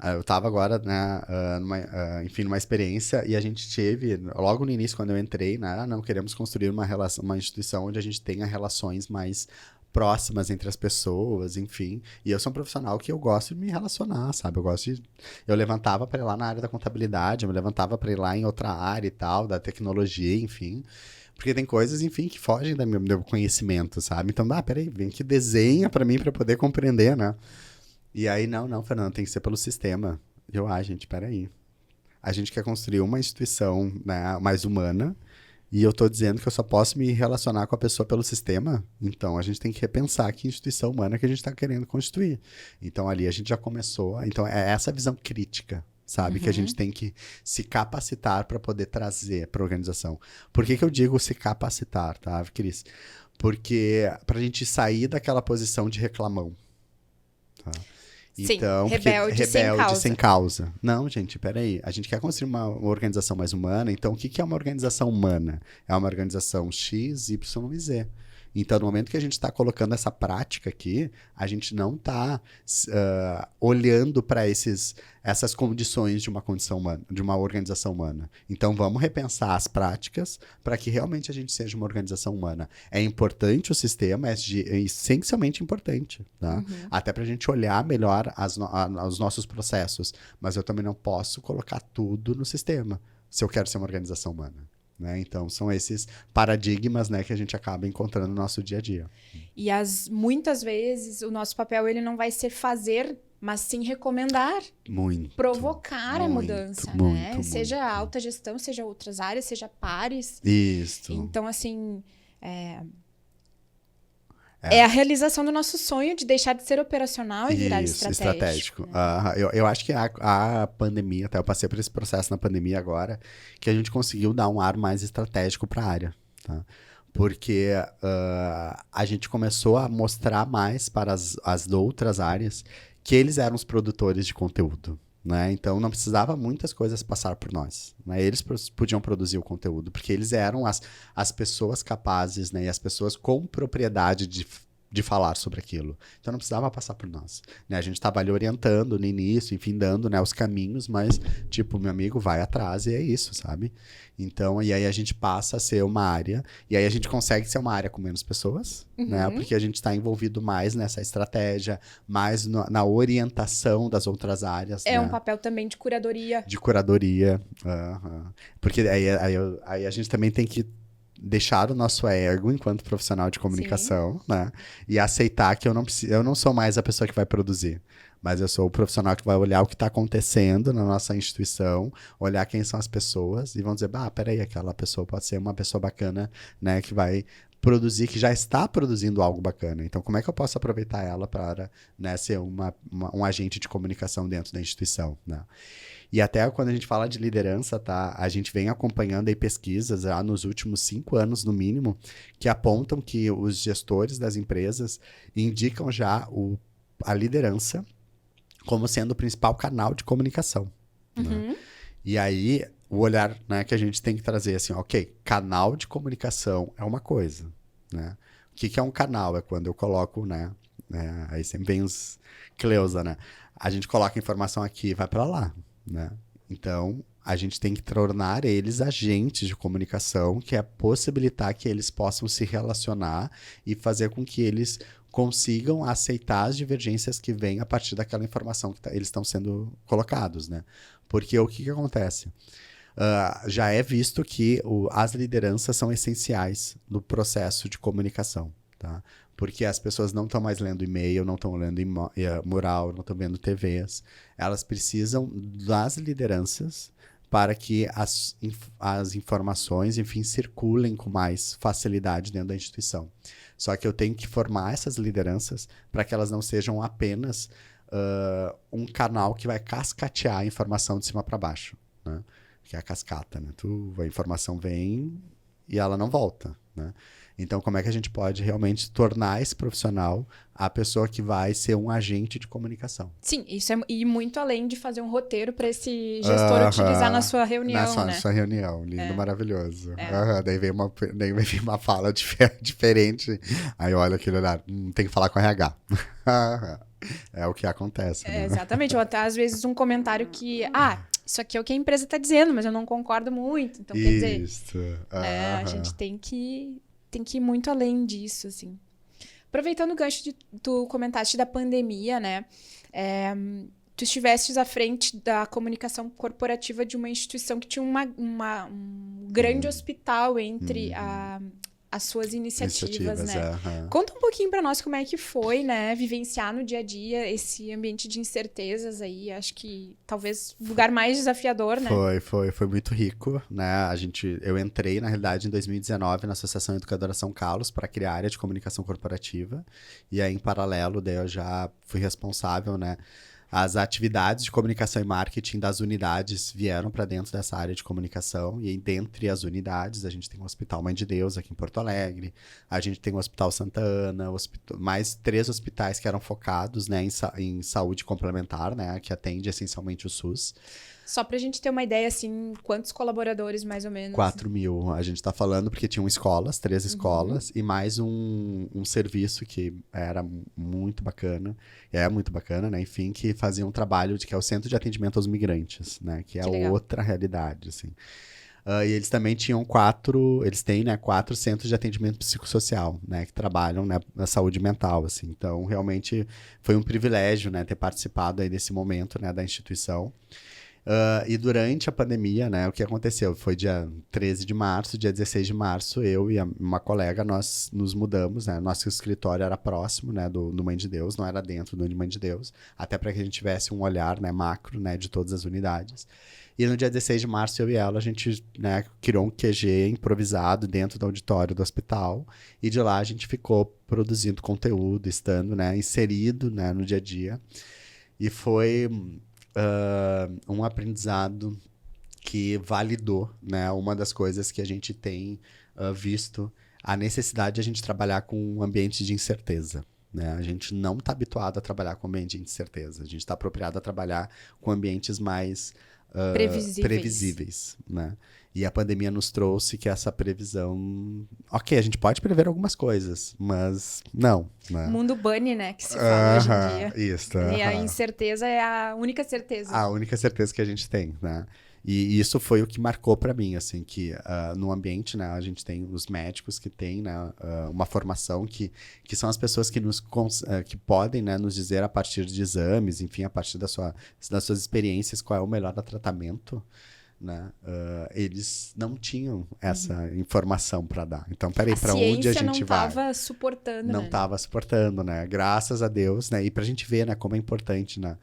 Eu estava agora, né, numa experiência, e a gente teve, logo no início, quando eu entrei, né, não queremos construir uma instituição onde a gente tenha relações mais próximas entre as pessoas, enfim. E eu sou um profissional que eu gosto de me relacionar, sabe? Eu levantava para ir lá na área da contabilidade, eu me levantava para ir lá em outra área e tal, da tecnologia, enfim. Porque tem coisas, enfim, que fogem do meu conhecimento, sabe? Então, peraí, vem que desenha para mim para poder compreender, né? E aí, não, Fernando, tem que ser pelo sistema. Gente, peraí. A gente quer construir uma instituição, né, mais humana, e eu tô dizendo que eu só posso me relacionar com a pessoa pelo sistema, então a gente tem que repensar que instituição humana que a gente tá querendo constituir. Então ali a gente já começou, então é essa visão crítica, sabe, que a gente tem que se capacitar para poder trazer para a organização. Por que eu digo se capacitar, tá, Cris? Porque pra gente sair daquela posição de reclamão, tá? Sim, Então, rebelde sem causa. Não, gente, peraí. A gente quer construir uma organização mais humana, então o que é uma organização humana? É uma organização X, Y e Z. Então, no momento que a gente está colocando essa prática aqui, a gente não está olhando para essas condições de uma condição humana, de uma organização humana. Então, vamos repensar as práticas para que realmente a gente seja uma organização humana. É importante o sistema, é essencialmente importante, tá? Até para a gente olhar melhor os nossos processos. Mas eu também não posso colocar tudo no sistema, se eu quero ser uma organização humana. Né? Então, são esses paradigmas, né, que a gente acaba encontrando no nosso dia a dia. E muitas vezes o nosso papel ele não vai ser fazer, mas sim recomendar. Muito. Provocar a mudança, né? Muito. Seja alta gestão, seja outras áreas, seja pares. Isso. Então, assim, é a realização do nosso sonho de deixar de ser operacional e virar estratégico. Eu acho que a pandemia, até eu passei por esse processo na pandemia agora, que a gente conseguiu dar um ar mais estratégico para a área, tá? Porque a gente começou a mostrar mais para as outras áreas que eles eram os produtores de conteúdo. Né? Então, não precisava muitas coisas passar por nós. Né? Eles podiam produzir o conteúdo, porque eles eram as pessoas capazes, né? E as pessoas com propriedade de falar sobre aquilo. Então, não precisava passar por nós. Né? A gente estava ali orientando no início, enfim, dando, né, os caminhos, mas, tipo, meu amigo, vai atrás e é isso, sabe? Então, e aí a gente passa a ser uma área, e aí a gente consegue ser uma área com menos pessoas, né? Porque a gente está envolvido mais nessa estratégia, mais na orientação das outras áreas. É né? um papel também de curadoria. De curadoria. Porque aí a gente também tem que deixar o nosso ego enquanto profissional de comunicação, né? E aceitar que eu não sou mais a pessoa que vai produzir. Mas eu sou o profissional que vai olhar o que está acontecendo na nossa instituição, olhar quem são as pessoas e vão dizer, peraí, aquela pessoa pode ser uma pessoa bacana, né, que vai produzir, que já está produzindo algo bacana. Então, como é que eu posso aproveitar ela para, né, ser um agente de comunicação dentro da instituição, né? E até quando a gente fala de liderança, tá? A gente vem acompanhando aí pesquisas já nos últimos 5 anos, no mínimo, que apontam que os gestores das empresas indicam já a liderança como sendo o principal canal de comunicação. Né? E aí, o olhar, né, que a gente tem que trazer assim, ok, canal de comunicação é uma coisa. Né? O que é um canal? É quando eu coloco, né? Aí sempre vem os Cleusa, né? A gente coloca a informação aqui e vai para lá. Né? Então, a gente tem que tornar eles agentes de comunicação, que é possibilitar que eles possam se relacionar e fazer com que eles consigam aceitar as divergências que vêm a partir daquela informação que eles estão sendo colocados, né? Porque o que acontece? Já é visto que as lideranças são essenciais no processo de comunicação, tá? Porque as pessoas não estão mais lendo e-mail, não estão lendo mural, não estão vendo TVs. Elas precisam das lideranças para que as informações, enfim, circulem com mais facilidade dentro da instituição. Só que eu tenho que formar essas lideranças para que elas não sejam apenas um canal que vai cascatear a informação de cima para baixo, né? Que é a cascata, né? A informação vem e ela não volta, né? Então, como é que a gente pode realmente tornar esse profissional a pessoa que vai ser um agente de comunicação? Sim, isso é ir muito além de fazer um roteiro para esse gestor utilizar na sua reunião, né? Na sua reunião, lindo, maravilhoso. Daí vem uma fala diferente, aí olha aquele olhar, tem que falar com o RH. É o que acontece, né? Exatamente, ou até às vezes um comentário que, isso aqui é o que a empresa está dizendo, mas eu não concordo muito, então quer dizer... A gente tem que ir muito além disso, assim. Aproveitando o gancho tu comentaste da pandemia, né? Tu estivestes à frente da comunicação corporativa de uma instituição que tinha um grande hospital entre as suas iniciativas, né? Conta um pouquinho para nós como é que foi, né? Vivenciar no dia a dia esse ambiente de incertezas aí. Acho que talvez o lugar mais desafiador, né? Foi muito rico, né? Eu entrei, na realidade, em 2019 na Associação Educadora São Carlos para criar a área de comunicação corporativa. E aí, em paralelo, daí eu já fui responsável, né? As atividades de comunicação e marketing das unidades vieram para dentro dessa área de comunicação. E dentre as unidades, a gente tem o Hospital Mãe de Deus aqui em Porto Alegre. A gente tem o Hospital Santa Ana, mais 3 hospitais que eram focados, né, em saúde complementar, né, que atende essencialmente o SUS. Só pra gente ter uma ideia, assim, quantos colaboradores, mais ou menos? 4.000. A gente está falando porque tinham escolas, 3 escolas, e mais um serviço que era muito bacana, é muito bacana, né? Enfim, que fazia um trabalho que é o Centro de Atendimento aos Migrantes, né? Que é Que legal. outra realidade, assim. E eles também tinham eles têm, né, 4 centros de atendimento psicossocial, né, que trabalham, né, na saúde mental, assim. Então, realmente foi um privilégio, né, ter participado aí desse momento, né, da instituição. E durante a pandemia, né, o que aconteceu? Foi dia 13 de março, dia 16 de março, eu e uma colega, nós nos mudamos, né, nosso escritório era próximo, né, do Mãe de Deus, não era dentro do Mãe de Deus, até para que a gente tivesse um olhar, né, macro, né, de todas as unidades. E no dia 16 de março, eu e ela, a gente, né, criou um QG improvisado dentro do auditório do hospital, e de lá a gente ficou produzindo conteúdo, estando, né, inserido, né, no dia a dia. E foi um aprendizado que validou, né, uma das coisas que a gente tem visto, a necessidade de a gente trabalhar com um ambiente de incerteza. Né? A gente não está habituado a trabalhar com ambiente de incerteza. A gente está apropriado a trabalhar com ambientes mais previsíveis. Né? E a pandemia nos trouxe que essa previsão... Ok, a gente pode prever algumas coisas, mas não. Né? Mundo bunny, né, que se fala hoje em dia. Isso. E a incerteza é a única certeza. A única certeza que a gente tem, né? E isso foi o que marcou para mim, assim, que no ambiente, né, a gente tem os médicos que têm, né, uma formação que são as pessoas que que podem, né, nos dizer a partir de exames, enfim, a partir das suas experiências, qual é o melhor tratamento, né? Eles não tinham essa informação para dar. Então, peraí, para onde a gente vai? A ciência não estava suportando, Não estava suportando, né? Graças a Deus, né? E para a gente ver, né, como é importante, né?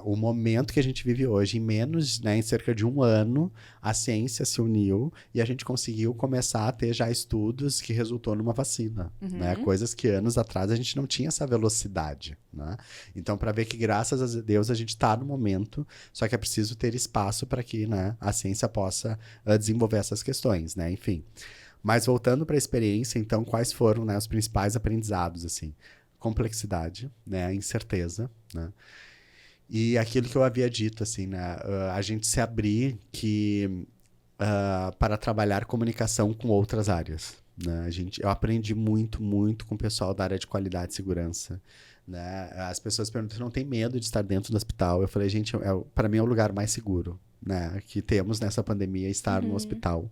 O momento que a gente vive hoje, em cerca de 1 ano, a ciência se uniu e a gente conseguiu começar a ter já estudos que resultou numa vacina, né? Coisas que anos atrás a gente não tinha essa velocidade, né? Então, para ver que graças a Deus a gente está no momento, só que é preciso ter espaço para que, né, a ciência possa desenvolver essas questões, né? Enfim. Mas voltando para a experiência, então, quais foram, né, os principais aprendizados, assim? Complexidade, né? Incerteza, né? E aquilo que eu havia dito, assim, né? A gente se abrir para trabalhar comunicação com outras áreas. Né? Eu aprendi muito, muito com o pessoal da área de qualidade e segurança. Né? As pessoas perguntam, não tem medo de estar dentro do hospital? Eu falei, gente, para mim é o lugar mais seguro, né, que temos nessa pandemia, estar no hospital.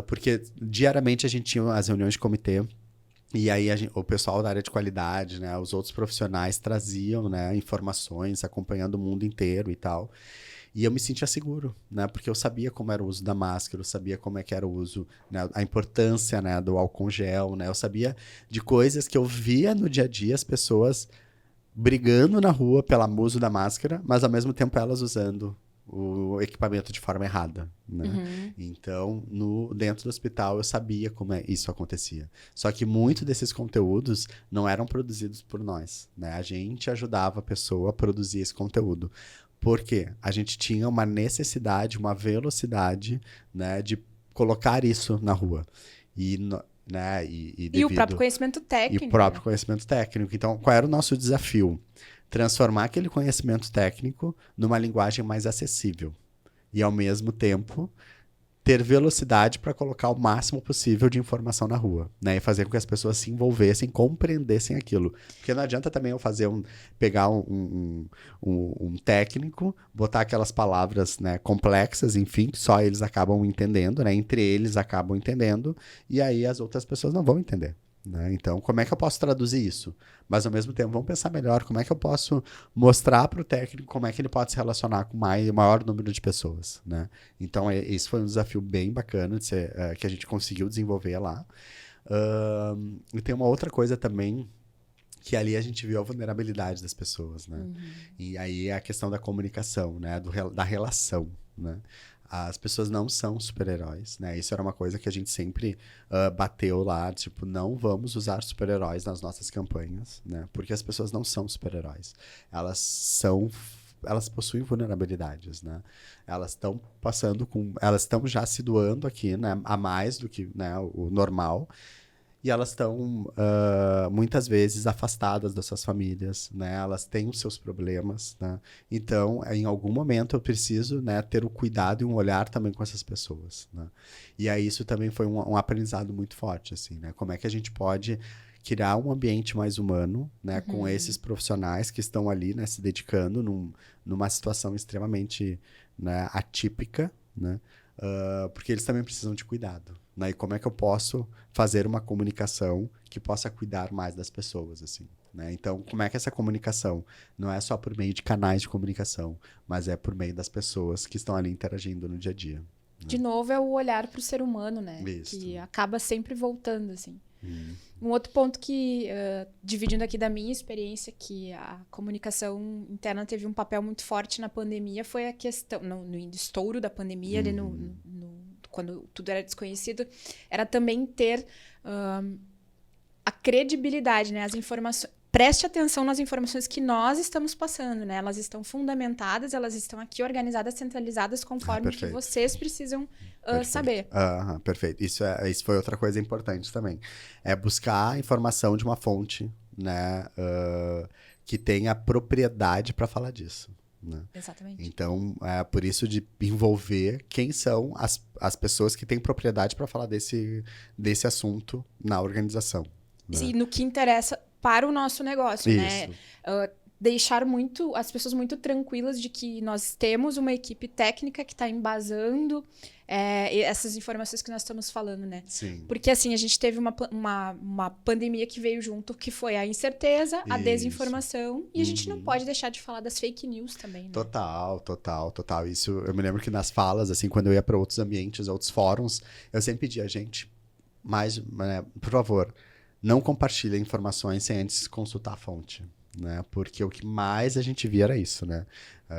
Porque diariamente a gente tinha as reuniões de comitê, e aí o pessoal da área de qualidade, né, os outros profissionais traziam, né, informações, acompanhando o mundo inteiro e tal. E eu me sentia seguro, né, porque eu sabia como era o uso da máscara, eu sabia como é que era o uso, né, a importância, né, do álcool gel, né, eu sabia de coisas que eu via no dia a dia as pessoas brigando na rua pelo uso da máscara, mas ao mesmo tempo elas usando o equipamento de forma errada, né? Então, dentro do hospital eu sabia como isso acontecia. Só que muito desses conteúdos não eram produzidos por nós, né? A gente ajudava a pessoa a produzir esse conteúdo. Por quê? A gente tinha uma necessidade, uma velocidade, né, de colocar isso na rua. Né, e o próprio conhecimento técnico. E o próprio conhecimento técnico. Então, qual era o nosso desafio? Transformar aquele conhecimento técnico numa linguagem mais acessível. E, ao mesmo tempo, ter velocidade para colocar o máximo possível de informação na rua. Né? E fazer com que as pessoas se envolvessem, compreendessem aquilo. Porque não adianta também eu pegar um técnico, botar aquelas palavras, né, complexas, enfim, que só eles acabam entendendo, né? Entre eles acabam entendendo, e aí as outras pessoas não vão entender. Né? Então, como é que eu posso traduzir isso? Mas, ao mesmo tempo, vamos pensar melhor como é que eu posso mostrar para o técnico como é que ele pode se relacionar com o maior número de pessoas. Né? Então, esse foi um desafio bem bacana que a gente conseguiu desenvolver lá. E tem uma outra coisa também, que ali a gente viu a vulnerabilidade das pessoas. Né? E aí é a questão da comunicação, né? Da relação. Né? As pessoas não são super-heróis, né? Isso era uma coisa que a gente sempre bateu lá, tipo, não vamos usar super-heróis nas nossas campanhas, né? Porque as pessoas não são super-heróis. Elas possuem vulnerabilidades, né? Elas estão já se doando aqui, né? A mais do que, né, o normal. e elas estão muitas vezes afastadas das suas famílias, né? Elas têm os seus problemas, né? Então, em algum momento eu preciso, né, ter o cuidado e um olhar também com essas pessoas, né? E aí isso também foi um aprendizado muito forte, assim, né? Como é que a gente pode criar um ambiente mais humano, né, com esses profissionais que estão ali, né, se dedicando numa situação extremamente, né, atípica, né? Porque eles também precisam de cuidado, né? E como é que eu posso fazer uma comunicação que possa cuidar mais das pessoas, assim, né? Então, como é que essa comunicação não é só por meio de canais de comunicação, mas é por meio das pessoas que estão ali interagindo no dia a dia. De novo, é o olhar para o ser humano, né? Isso. Que acaba sempre voltando, assim. Um outro ponto que, dividindo aqui da minha experiência, que a comunicação interna teve um papel muito forte na pandemia, foi a questão, no estouro da pandemia, ali quando tudo era desconhecido, era também ter a credibilidade, né? As informações. Preste atenção nas informações que nós estamos passando, né? Elas estão fundamentadas, elas estão aqui organizadas, centralizadas, conforme que vocês precisam saber. Perfeito. Isso foi outra coisa importante também. É buscar informação de uma fonte, né, que tenha propriedade para falar disso. Né? Exatamente. Então, é por isso de envolver quem são as pessoas que têm propriedade para falar desse assunto na organização. Né? E no que interessa para o nosso negócio, isso. né? Deixar as pessoas muito tranquilas de que nós temos uma equipe técnica que está embasando essas informações que nós estamos falando, né? Sim. Porque, assim, a gente teve uma pandemia que veio junto, que foi a incerteza, a desinformação, e a gente não pode deixar de falar das fake news também, né? Total. Isso, eu me lembro que nas falas, assim, quando eu ia para outros ambientes, outros fóruns, eu sempre pedia, gente, por favor, não compartilhe informações sem antes consultar a fonte. Né? Porque o que mais a gente via era isso, né?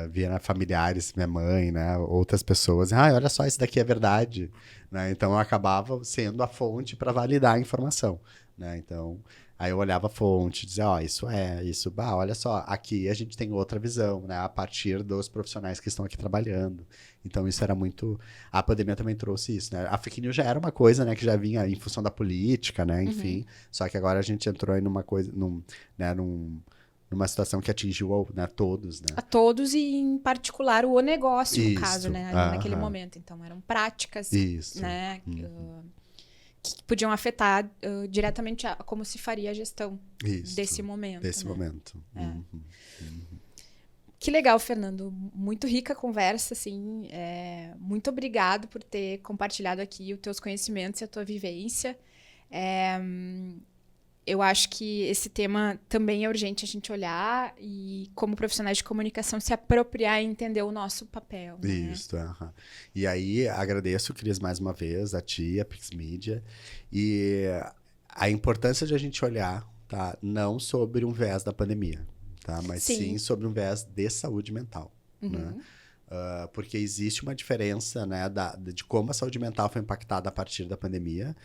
Via familiares, minha mãe, né? Outras pessoas. Olha só, isso daqui é verdade. Né? Então, eu acabava sendo a fonte para validar a informação. Né? Então, aí eu olhava a fonte, dizia, isso, olha só, aqui a gente tem outra visão, né? A partir dos profissionais que estão aqui trabalhando. Então, isso era muito... A pandemia também trouxe isso, né? A fake news já era uma coisa, né? Que já vinha em função da política, né? Enfim, só que agora a gente entrou aí numa coisa, numa situação que atingiu, né, todos, né? A todos e, em particular, o negócio, no Isso. caso, né? Naquele momento. Então, eram práticas, né? Que podiam afetar diretamente como se faria a gestão desse momento. Desse né? momento. Que legal, Fernando. Muito rica a conversa, assim. Muito obrigado por ter compartilhado aqui os teus conhecimentos e a tua vivência. Eu acho que esse tema também é urgente a gente olhar e, como profissionais de comunicação, se apropriar e entender o nosso papel. Né? Isso, E aí, agradeço, Cris, mais uma vez, a ti, a Pixmedia, e a importância de a gente olhar, tá? Não sobre um viés da pandemia, tá? Mas sim sobre um viés de saúde mental, né? Porque existe uma diferença, né, de como a saúde mental foi impactada a partir da pandemia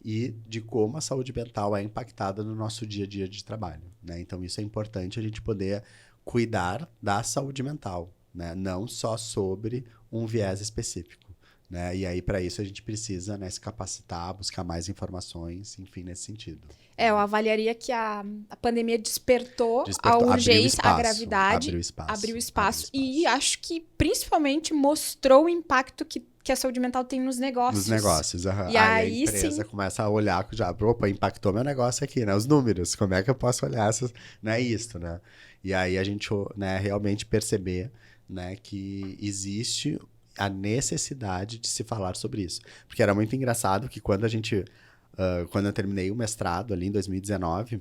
e de como a saúde mental é impactada no nosso dia a dia de trabalho, né? Então, isso é importante a gente poder cuidar da saúde mental, né? Não só sobre um viés específico, né? E aí, para isso, a gente precisa, né, se capacitar, buscar mais informações, enfim, nesse sentido. Eu avaliaria que a pandemia despertou a urgência, a gravidade, abriu espaço e acho que, principalmente, mostrou o impacto que a saúde mental tem nos negócios. Nos negócios, E aí, a empresa começa a olhar, impactou meu negócio aqui, né? Os números, como é que eu posso olhar essas, né? Isso, né? E aí a gente, né, realmente perceber, né, que existe a necessidade de se falar sobre isso. Porque era muito engraçado que quando eu terminei o mestrado ali em 2019,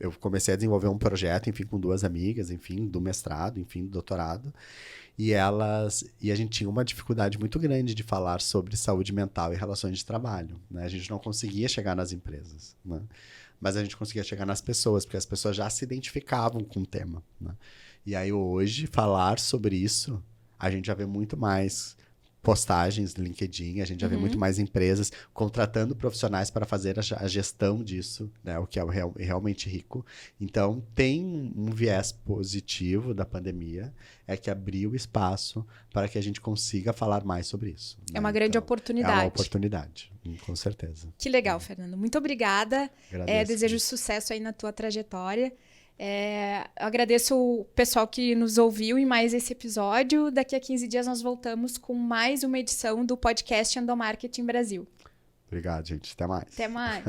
eu comecei a desenvolver um projeto, enfim, com 2 amigas, enfim, do mestrado, enfim, do doutorado. E a gente tinha uma dificuldade muito grande de falar sobre saúde mental e relações de trabalho, né? A gente não conseguia chegar nas empresas, né? Mas a gente conseguia chegar nas pessoas, porque as pessoas já se identificavam com o tema, né? E aí hoje, falar sobre isso, a gente já vê muito mais postagens no LinkedIn, a gente já vê muito mais empresas contratando profissionais para fazer a gestão disso, né? O que é realmente rico. Então, tem um viés positivo da pandemia, é que abriu espaço para que a gente consiga falar mais sobre isso. É uma grande oportunidade. É uma oportunidade, com certeza. Que legal, Fernando. Muito obrigada. Agradeço. Desejo sucesso aí na tua trajetória. Agradeço o pessoal que nos ouviu em mais esse episódio. Daqui a 15 dias nós voltamos com mais uma edição do podcast Endomarketing Brasil. Obrigado, gente. Até mais. Até mais.